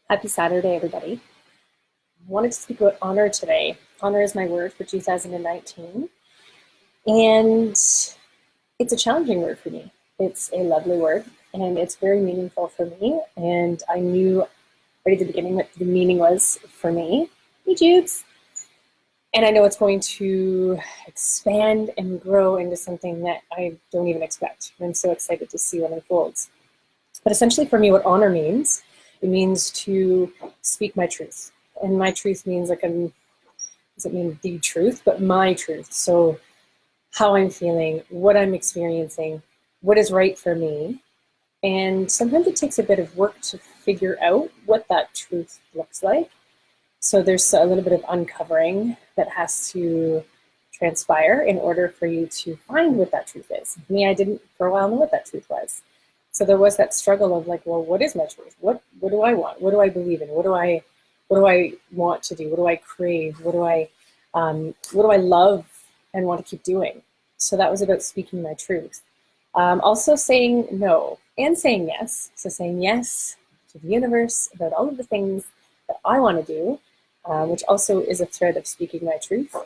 Happy Saturday, everybody. I wanted to speak about honor today. Honor is my word for 2019, and it's a challenging word for me. It's a lovely word, and it's very meaningful for me, and I knew right at the beginning what the meaning was for me. Hey, Jubes! And I know it's going to expand and grow into something that I don't even expect. I'm so excited to see what unfolds. But essentially for me, what honor means, it means to speak my truth. And my truth means doesn't mean the truth, but my truth. So how I'm feeling, what I'm experiencing, what is right for me. And sometimes it takes a bit of work to figure out what that truth looks like. So there's a little bit of uncovering that has to transpire in order for you to find what that truth is. Me, I didn't for a while know what that truth was. So there was that struggle of like, well, what is my truth? What do I want? What do I believe in? What do I want to do? What do I crave? What do I love and want to keep doing? So that was about speaking my truth. Also saying no and saying yes. So saying yes to the universe about all of the things that I want to do, which also is a thread of speaking my truth,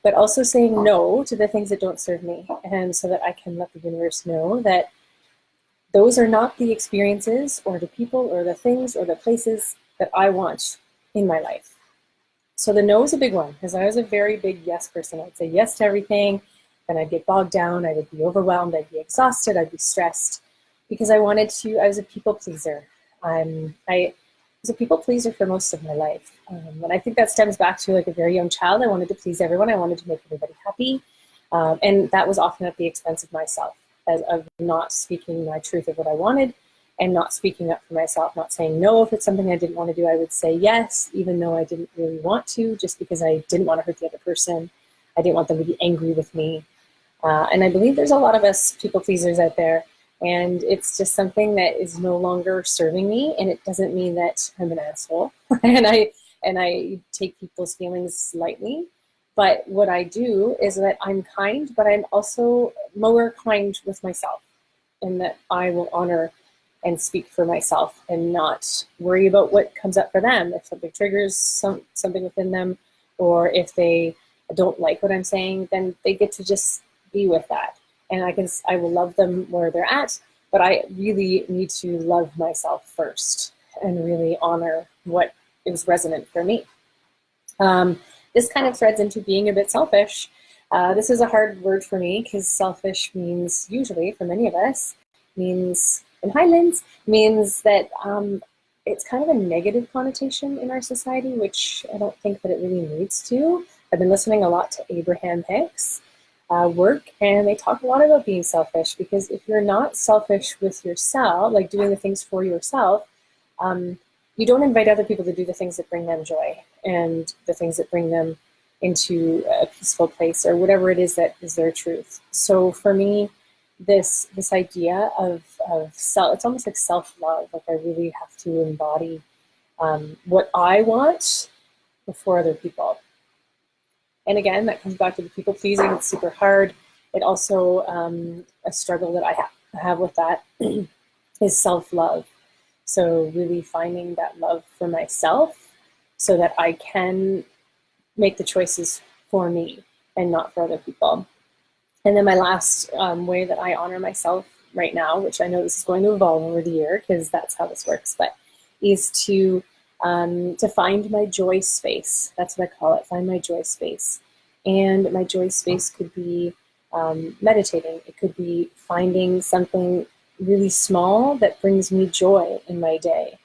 but also saying no to the things that don't serve me. And so that I can let the universe know that those are not the experiences or the people or the things or the places that I want in my life. So the no is a big one because I was a very big yes person. I'd say yes to everything, then I'd get bogged down, I would be overwhelmed, I'd be exhausted, I'd be stressed because I was a people pleaser. I was a people pleaser for most of my life. And I think that stems back to like a very young child. I wanted to please everyone. I wanted to make everybody happy. And that was often at the expense of myself, of not speaking my truth of what I wanted and not speaking up for myself, not saying no if it's something I didn't want to do. I would say yes, even though I didn't really want to, just because I didn't want to hurt the other person. I didn't want them to be angry with me. And I believe there's a lot of us people pleasers out there, and it's just something that is no longer serving me, and it doesn't mean that I'm an asshole and I take people's feelings lightly. But what I do is that I'm kind, but I'm also more kind with myself, in that I will honor and speak for myself and not worry about what comes up for them. If something triggers something within them, or if they don't like what I'm saying, then they get to just be with that. And I will love them where they're at, but I really need to love myself first and really honor what is resonant for me. This kind of threads into being a bit selfish. This is a hard word for me because selfish means, usually for many of us, means, in Highlands, means that it's kind of a negative connotation in our society, which I don't think that it really needs to. I've been listening a lot to Abraham Hicks' work, and they talk a lot about being selfish, because if you're not selfish with yourself, like doing the things for yourself, you don't invite other people to do the things that bring them joy and the things that bring them into a peaceful place or whatever it is that is their truth. So for me, this idea of self, it's almost like self-love. Like I really have to embody what I want before other people. And again, that comes back to the people pleasing. It's super hard. It also, a struggle that I have with that is self-love. So really finding that love for myself so that I can make the choices for me and not for other people. And then my last way that I honor myself right now, which I know this is going to evolve over the year because that's how this works, but is to find my joy space. That's what I call it, find my joy space. And my joy space could be meditating. It could be finding something really small that brings me joy in my day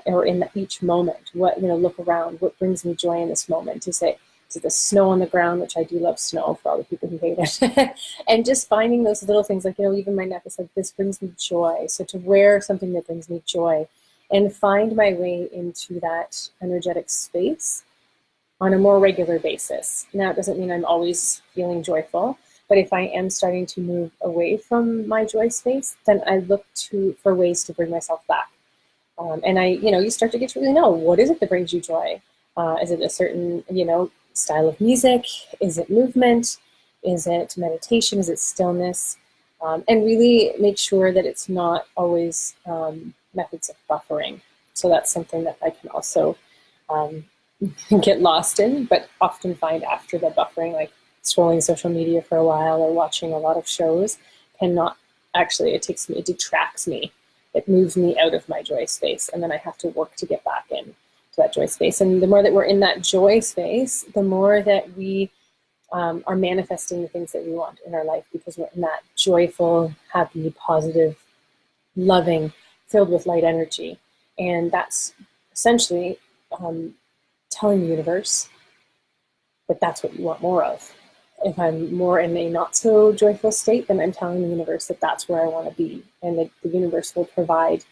or in each moment. Look around, what brings me joy in this moment? Is it the snow on the ground, which I do love snow for all the people who hate it. And just finding those little things, like, even my neck is like, this brings me joy. So to wear something that brings me joy and find my way into that energetic space on a more regular basis. Now, it doesn't mean I'm always feeling joyful, but if I am starting to move away from my joy space, then I look for ways to bring myself back. And you start to get to really know, what is it that brings you joy? Is it a certain, style of music? Is it movement? Is it meditation? Is it stillness? And really make sure that it's not always methods of buffering. So that's something that I can also get lost in, but often find after the buffering, like scrolling social media for a while or watching a lot of shows, cannot actually, it detracts me. It moves me out of my joy space, and then I have to work to get back in to that joy space. And the more that we're in that joy space, the more that we are manifesting the things that we want in our life, because we're in that joyful, happy, positive, loving, filled with light energy. And that's essentially telling the universe that that's what you want more of. If I'm more in a not so joyful state, then I'm telling the universe that that's where I want to be, and that the universe will provide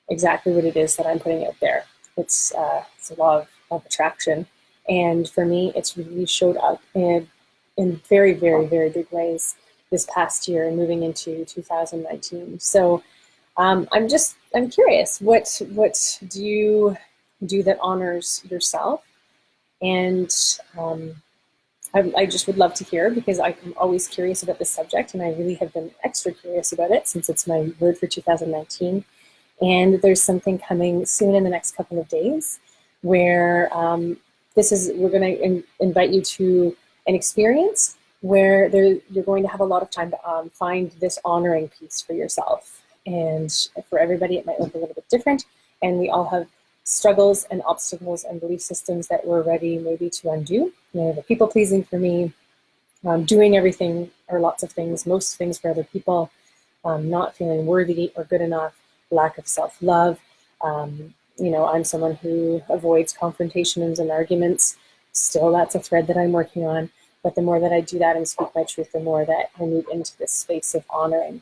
exactly what it is that I'm putting out there. It's a law of attraction. And for me, it's really showed up in very, very, very big ways this past year and moving into 2019. So I'm curious, what do you do that honors yourself? And I just would love to hear, because I'm always curious about this subject, and I really have been extra curious about it since it's my word for 2019. And there's something coming soon in the next couple of days where we're going to invite you to an experience where you're going to have a lot of time to find this honoring piece for yourself. And for everybody, it might look a little bit different. And we all have struggles and obstacles and belief systems that we're ready maybe to undo. The people pleasing for me, doing everything or lots of things, most things for other people, not feeling worthy or good enough, lack of self-love. I'm someone who avoids confrontations and arguments. Still, that's a thread that I'm working on. But the more that I do that and speak my truth, the more that I move into this space of honoring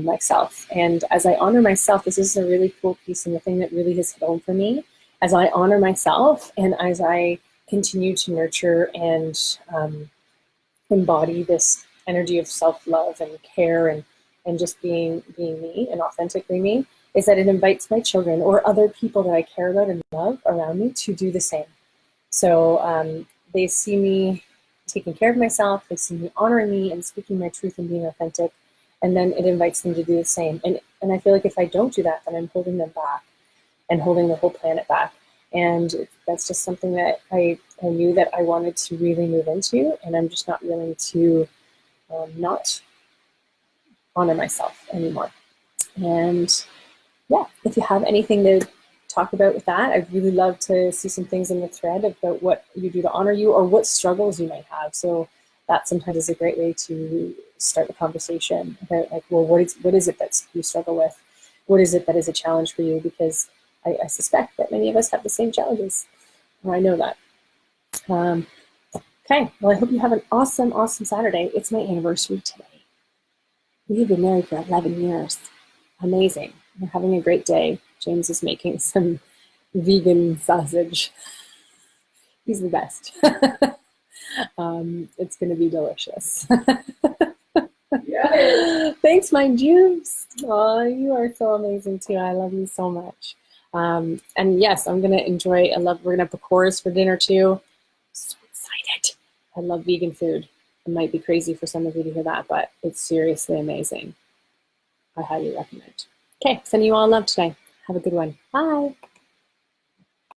myself. And as I honor myself, this is a really cool piece, and the thing that really has hit home for me, as I honor myself and as I continue to nurture and embody this energy of self-love and care and just being me and authentically me, is that it invites my children or other people that I care about and love around me to do the same. So they see me taking care of myself, they see me honoring me and speaking my truth and being authentic, and then it invites them to do the same. And I feel like if I don't do that, then I'm holding them back and holding the whole planet back. And that's just something that I knew that I wanted to really move into, and I'm just not willing to not honor myself anymore. And yeah, if you have anything to talk about with that, I'd really love to see some things in the thread about what you do to honor you or what struggles you might have. So that sometimes is a great way to start the conversation about, like, well, what is it that you struggle with? What is it that is a challenge for you? Because I suspect that many of us have the same challenges. I know that. Okay, well, I hope you have an awesome, awesome Saturday. It's my anniversary today. We have been married for 11 years. Amazing. We're having a great day. James is making some vegan sausage. He's the best. It's going to be delicious. Yes. Thanks, my James. Oh, you are so amazing too. I love you so much. And yes, I'm going to enjoy, we're going to have pakoras for dinner too. So excited. I love vegan food. It might be crazy for some of you to hear that, but it's seriously amazing. I highly recommend. Okay, sending you all love today. Have a good one. Bye.